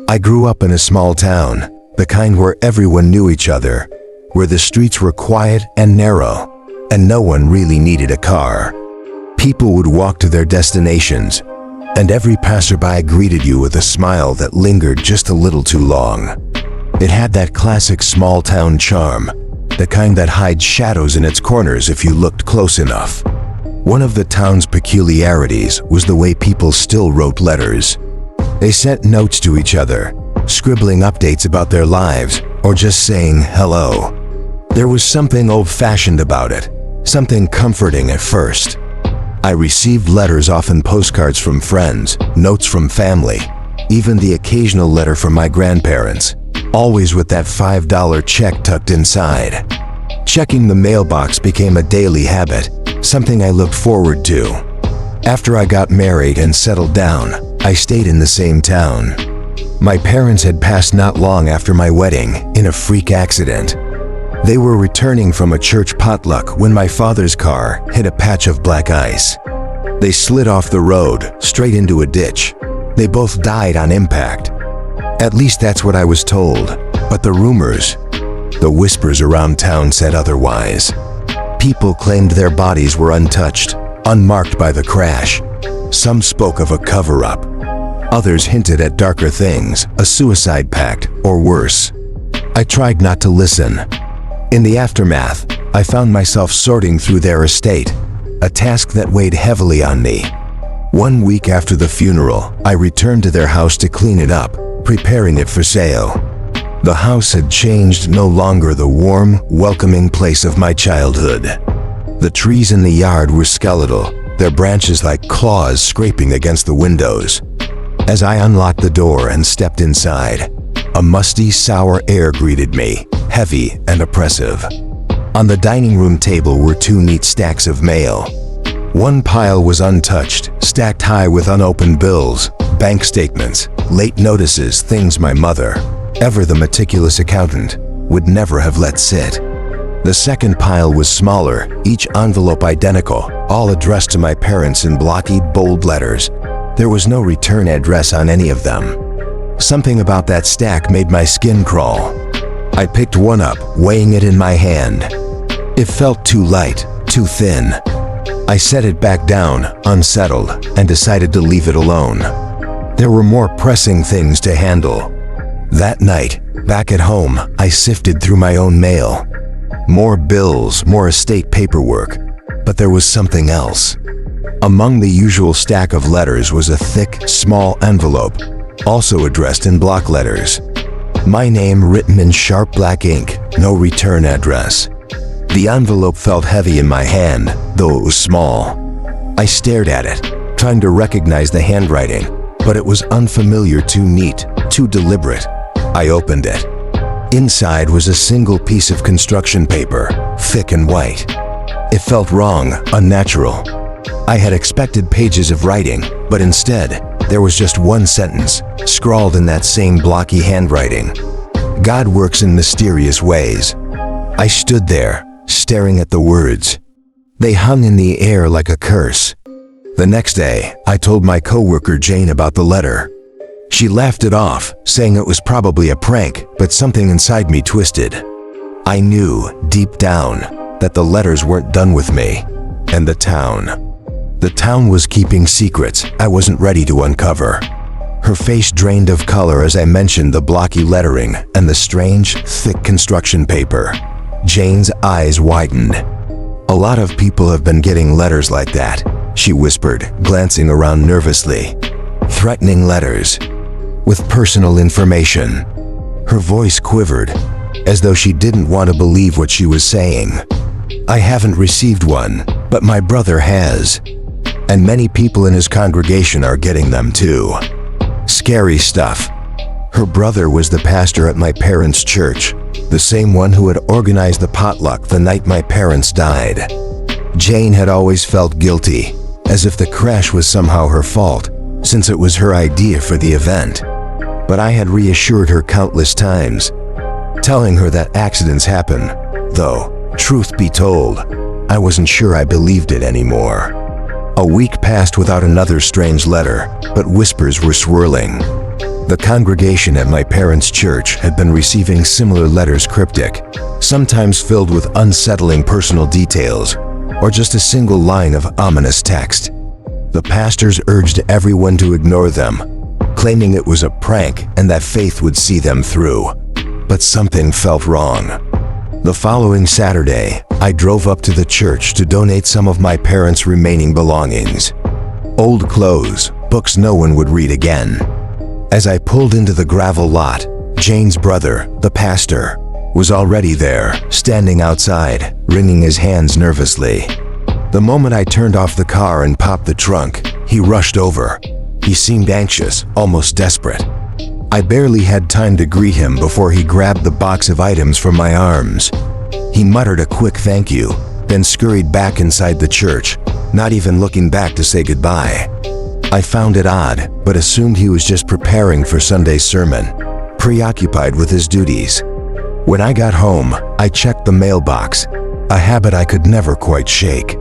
I grew up in a small town, the kind where everyone knew each other, where the streets were quiet and narrow, and no one really needed a car. People would walk to their destinations, and every passerby greeted you with a smile that lingered just a little too long. It had that classic small-town charm, the kind that hides shadows in its corners if you looked close enough. One of the town's peculiarities was the way people still wrote letters. They sent notes to each other, scribbling updates about their lives, or just saying hello. There was something old-fashioned about it, something comforting at first. I received letters, often postcards from friends, notes from family, even the occasional letter from my grandparents, always with that $5 check tucked inside. Checking the mailbox became a daily habit, something I looked forward to. After I got married and settled down, I stayed in the same town. My parents had passed not long after my wedding in a freak accident. They were returning from a church potluck when my father's car hit a patch of black ice. They slid off the road, straight into a ditch. They both died on impact. At least that's what I was told, but the rumors, the whispers around town said otherwise. People claimed their bodies were untouched, unmarked by the crash. Some spoke of a cover-up. Others hinted at darker things, a suicide pact, or worse. I tried not to listen. In the aftermath, I found myself sorting through their estate, a task that weighed heavily on me. 1 week after the funeral, I returned to their house to clean it up, preparing it for sale. The house had changed, no longer the warm, welcoming place of my childhood. The trees in the yard were skeletal, their branches like claws scraping against the windows. As I unlocked the door and stepped inside, a musty, sour air greeted me, heavy and oppressive. On the dining room table were 2 neat stacks of mail. One pile was untouched, stacked high with unopened bills, bank statements, late notices, things my mother, ever the meticulous accountant, would never have let sit. The second pile was smaller, each envelope identical, all addressed to my parents in blocky, bold letters. There was no return address on any of them. Something about that stack made my skin crawl. I picked one up, weighing it in my hand. It felt too light, too thin. I set it back down, unsettled, and decided to leave it alone. There were more pressing things to handle. That night, back at home, I sifted through my own mail. More bills, more estate paperwork, but there was something else. Among the usual stack of letters was a thick, small envelope, also addressed in block letters. My name written in sharp black ink, no return address. The envelope felt heavy in my hand, though it was small. I stared at it, trying to recognize the handwriting, but it was unfamiliar, too neat, too deliberate. I opened it. Inside was a single piece of construction paper, thick and white. It felt wrong, unnatural. I had expected pages of writing, but instead, there was just one sentence, scrawled in that same blocky handwriting. God works in mysterious ways. I stood there, staring at the words. They hung in the air like a curse. The next day, I told my coworker Jane about the letter. She laughed it off, saying it was probably a prank, but something inside me twisted. I knew, deep down, that the letters weren't done with me, and the town. The town was keeping secrets I wasn't ready to uncover. Her face drained of color as I mentioned the blocky lettering and the strange, thick construction paper. Jane's eyes widened. "A lot of people have been getting letters like that," she whispered, glancing around nervously. "Threatening letters, with personal information." Her voice quivered, as though she didn't want to believe what she was saying. "I haven't received one, but my brother has. And many people in his congregation are getting them too. Scary stuff." Her brother was the pastor at my parents' church, the same one who had organized the potluck the night my parents died. Jane had always felt guilty, as if the crash was somehow her fault, since it was her idea for the event. But I had reassured her countless times, telling her that accidents happen, though, truth be told, I wasn't sure I believed it anymore. A week passed without another strange letter, but whispers were swirling. The congregation at my parents' church had been receiving similar letters, cryptic, sometimes filled with unsettling personal details, or just a single line of ominous text. The pastors urged everyone to ignore them, claiming it was a prank and that faith would see them through. But something felt wrong. The following Saturday, I drove up to the church to donate some of my parents' remaining belongings. Old clothes, books no one would read again. As I pulled into the gravel lot, Jane's brother, the pastor, was already there, standing outside, wringing his hands nervously. The moment I turned off the car and popped the trunk, he rushed over. He seemed anxious, almost desperate. I barely had time to greet him before he grabbed the box of items from my arms. He muttered a quick thank you, then scurried back inside the church, not even looking back to say goodbye. I found it odd, but assumed he was just preparing for Sunday's sermon, preoccupied with his duties. When I got home, I checked the mailbox, a habit I could never quite shake.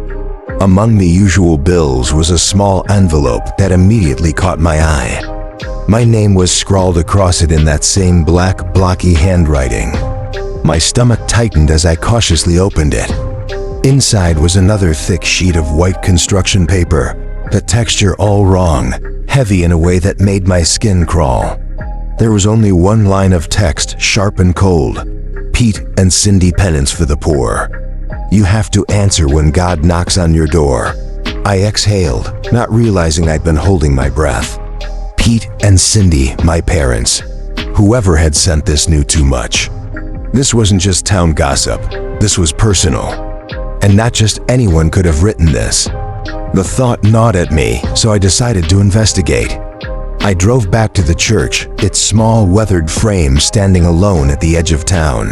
Among the usual bills was a small envelope that immediately caught my eye. My name was scrawled across it in that same black, blocky handwriting. My stomach tightened as I cautiously opened it. Inside was another thick sheet of white construction paper, the texture all wrong, heavy in a way that made my skin crawl. There was only one line of text, sharp and cold. Pete and Cindy penance for the poor. You have to answer when God knocks on your door. I exhaled, not realizing I'd been holding my breath. Pete and Cindy, my parents. Whoever had sent this knew too much. This wasn't just town gossip. This was personal. And not just anyone could have written this. The thought gnawed at me, so I decided to investigate. I drove back to the church, its small, weathered frame standing alone at the edge of town.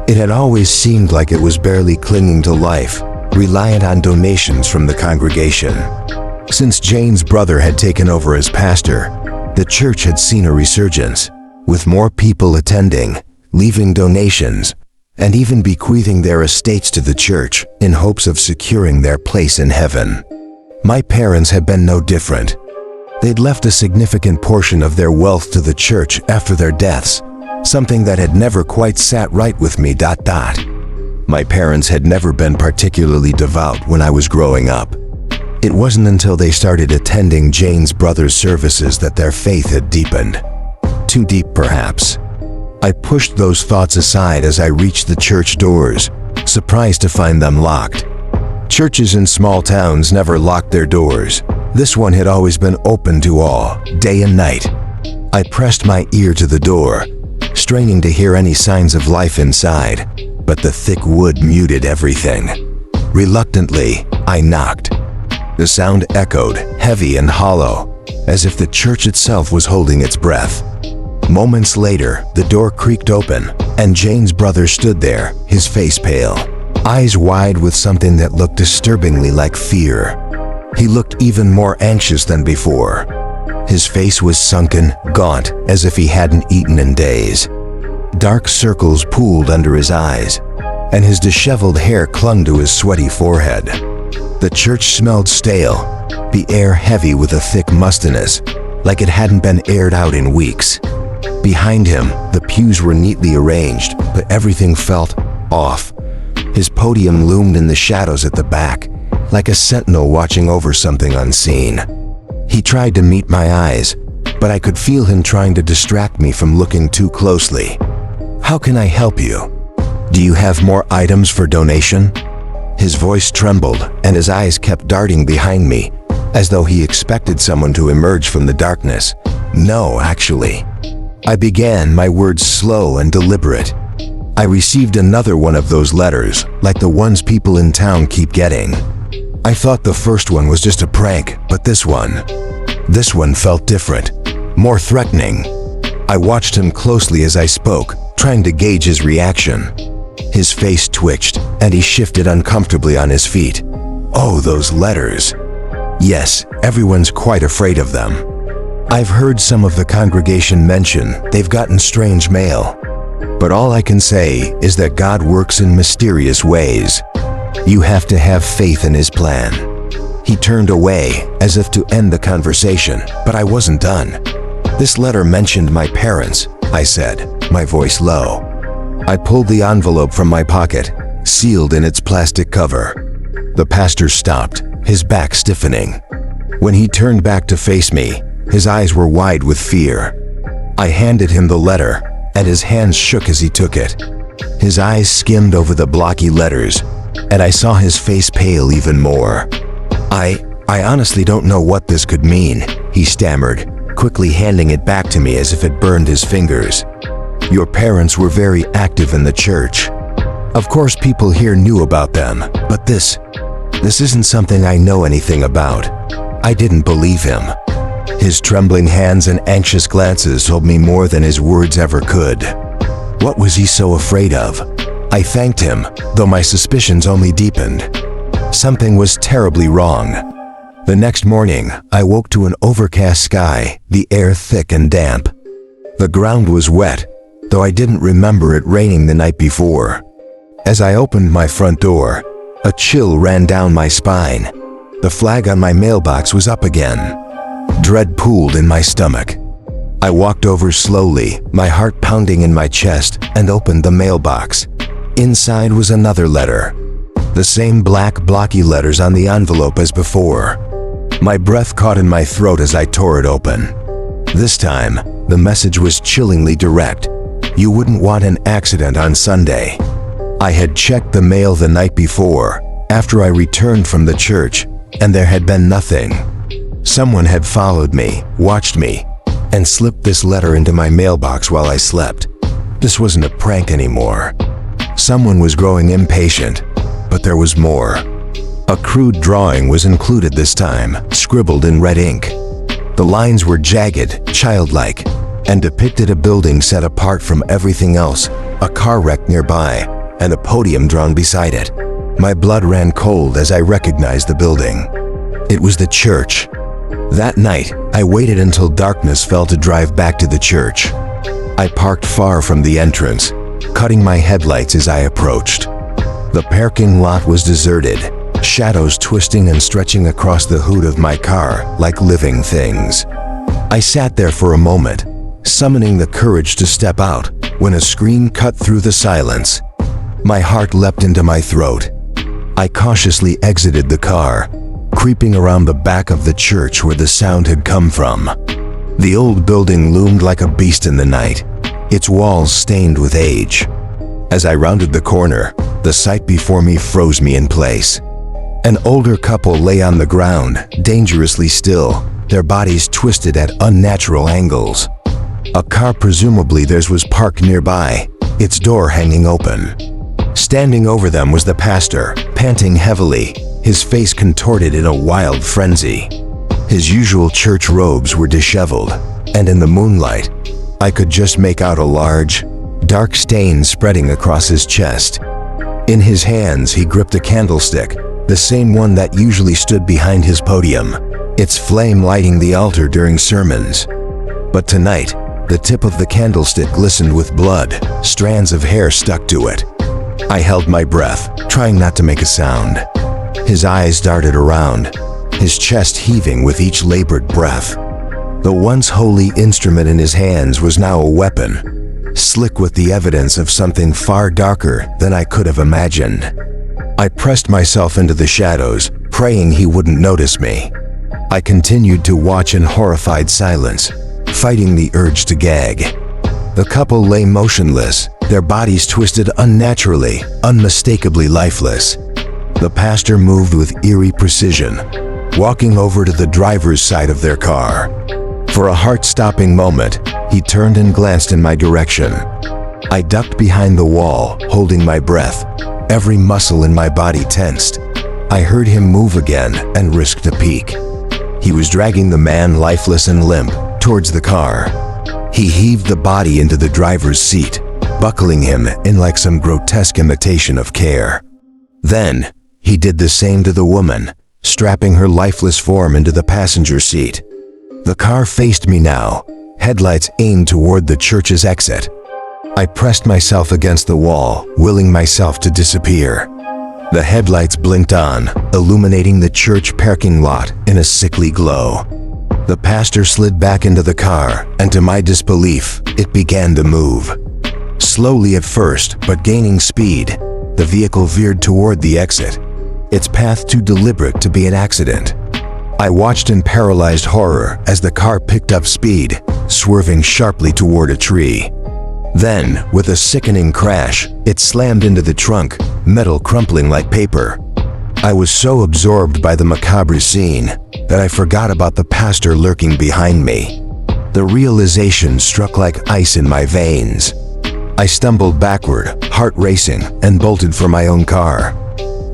It had always seemed like it was barely clinging to life, reliant on donations from the congregation. Since Jane's brother had taken over as pastor, the church had seen a resurgence, with more people attending, leaving donations, and even bequeathing their estates to the church in hopes of securing their place in heaven. My parents had been no different. They'd left a significant portion of their wealth to the church after their deaths, something that had never quite sat right with me. My parents had never been particularly devout when I was growing up. It wasn't until they started attending Jane's brother's services that their faith had deepened. Too deep, perhaps. I pushed those thoughts aside as I reached the church doors, surprised to find them locked. Churches in small towns never locked their doors. This one had always been open to all, day and night. I pressed my ear to the door, straining to hear any signs of life inside, but the thick wood muted everything. Reluctantly, I knocked. The sound echoed, heavy and hollow, as if the church itself was holding its breath. Moments later, the door creaked open, and Jane's brother stood there, his face pale, eyes wide with something that looked disturbingly like fear. He looked even more anxious than before. His face was sunken, gaunt, as if he hadn't eaten in days. Dark circles pooled under his eyes, and his disheveled hair clung to his sweaty forehead. The church smelled stale, the air heavy with a thick mustiness, like it hadn't been aired out in weeks. Behind him, the pews were neatly arranged, but everything felt off. His podium loomed in the shadows at the back, like a sentinel watching over something unseen. He tried to meet my eyes, but I could feel him trying to distract me from looking too closely. "How can I help you? Do you have more items for donation?" His voice trembled, and his eyes kept darting behind me, as though he expected someone to emerge from the darkness. "No, actually." I began, my words slow and deliberate. "I received another one of those letters, like the ones people in town keep getting. I thought the first one was just a prank, but this one felt different, more threatening." I watched him closely as I spoke, trying to gauge his reaction. His face twitched, and he shifted uncomfortably on his feet. "Oh, those letters. Yes, everyone's quite afraid of them. I've heard some of the congregation mention they've gotten strange mail. But all I can say is that God works in mysterious ways. You have to have faith in His plan." He turned away, as if to end the conversation, but I wasn't done. "This letter mentioned my parents," I said, my voice low. I pulled the envelope from my pocket, sealed in its plastic cover. The pastor stopped, his back stiffening. When he turned back to face me, his eyes were wide with fear. I handed him the letter, and his hands shook as he took it. His eyes skimmed over the blocky letters, and I saw his face pale even more. I honestly don't know what this could mean," he stammered, quickly handing it back to me as if it burned his fingers. "Your parents were very active in the church. Of course people here knew about them, but this isn't something I know anything about." I didn't believe him. His trembling hands and anxious glances told me more than his words ever could. What was he so afraid of? I thanked him, though my suspicions only deepened. Something was terribly wrong. The next morning, I woke to an overcast sky, the air thick and damp. The ground was wet, though I didn't remember it raining the night before. As I opened my front door, a chill ran down my spine. The flag on my mailbox was up again. Dread pooled in my stomach. I walked over slowly, my heart pounding in my chest, and opened the mailbox. Inside was another letter. The same black, blocky letters on the envelope as before. My breath caught in my throat as I tore it open. This time, the message was chillingly direct. "You wouldn't want an accident on Sunday." I had checked the mail the night before, after I returned from the church, and there had been nothing. Someone had followed me, watched me, and slipped this letter into my mailbox while I slept. This wasn't a prank anymore. Someone was growing impatient, but there was more. A crude drawing was included this time, scribbled in red ink. The lines were jagged, childlike, and depicted a building set apart from everything else, a car wreck nearby, and a podium drawn beside it. My blood ran cold as I recognized the building. It was the church. That night, I waited until darkness fell to drive back to the church. I parked far from the entrance, cutting my headlights as I approached. The parking lot was deserted, shadows twisting and stretching across the hood of my car like living things. I sat there for a moment, summoning the courage to step out, when a scream cut through the silence. My heart leapt into my throat. I cautiously exited the car, creeping around the back of the church where the sound had come from. The old building loomed like a beast in the night, its walls stained with age. As I rounded the corner, the sight before me froze me in place. An older couple lay on the ground, dangerously still, their bodies twisted at unnatural angles. A car, presumably theirs, was parked nearby, its door hanging open. Standing over them was the pastor, panting heavily, his face contorted in a wild frenzy. His usual church robes were disheveled, and in the moonlight, I could just make out a large, dark stain spreading across his chest. In his hands, he gripped a candlestick, the same one that usually stood behind his podium, its flame lighting the altar during sermons. But tonight, the tip of the candlestick glistened with blood, strands of hair stuck to it. I held my breath, trying not to make a sound. His eyes darted around, his chest heaving with each labored breath. The once holy instrument in his hands was now a weapon, slick with the evidence of something far darker than I could have imagined. I pressed myself into the shadows, praying he wouldn't notice me. I continued to watch in horrified silence, fighting the urge to gag. The couple lay motionless, their bodies twisted unnaturally, unmistakably lifeless. The pastor moved with eerie precision, walking over to the driver's side of their car. For a heart-stopping moment, he turned and glanced in my direction. I ducked behind the wall, holding my breath, every muscle in my body tensed. I heard him move again and risked a peek. He was dragging the man, lifeless and limp, towards the car. He heaved the body into the driver's seat, buckling him in like some grotesque imitation of care. Then, he did the same to the woman, strapping her lifeless form into the passenger seat. The car faced me now, headlights aimed toward the church's exit. I pressed myself against the wall, willing myself to disappear. The headlights blinked on, illuminating the church parking lot in a sickly glow. The pastor slid back into the car, and to my disbelief, it began to move. Slowly at first, but gaining speed, the vehicle veered toward the exit, its path too deliberate to be an accident. I watched in paralyzed horror as the car picked up speed, swerving sharply toward a tree. Then, with a sickening crash, it slammed into the trunk, metal crumpling like paper. I was so absorbed by the macabre scene that I forgot about the pastor lurking behind me. The realization struck like ice in my veins. I stumbled backward, heart racing, and bolted for my own car.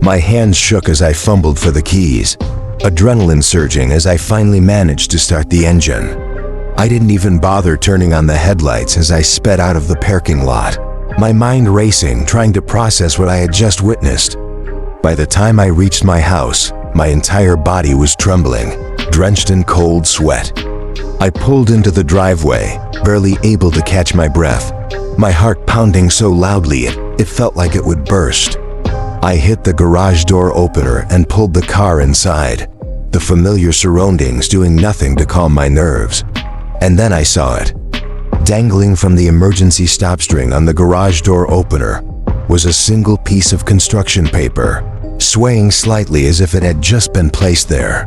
My hands shook as I fumbled for the keys, adrenaline surging as I finally managed to start the engine. I didn't even bother turning on the headlights as I sped out of the parking lot, my mind racing, trying to process what I had just witnessed. By the time I reached my house, my entire body was trembling, drenched in cold sweat. I pulled into the driveway, barely able to catch my breath, my heart pounding so loudly it felt like it would burst. I hit the garage door opener and pulled the car inside, the familiar surroundings doing nothing to calm my nerves. And then I saw it. Dangling from the emergency stop string on the garage door opener was a single piece of construction paper, swaying slightly as if it had just been placed there.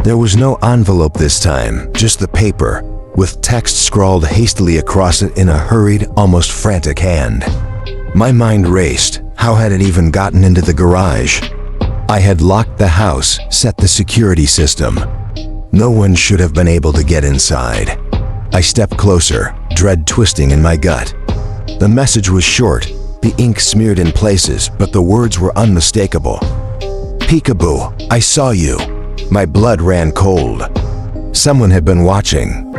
There was no envelope this time, just the paper, with text scrawled hastily across it in a hurried, almost frantic hand. My mind raced. How had it even gotten into the garage? I had locked the house, set the security system. No one should have been able to get inside. I stepped closer, dread twisting in my gut. The message was short, the ink smeared in places, but the words were unmistakable. "Peekaboo, I saw you." My blood ran cold. Someone had been watching,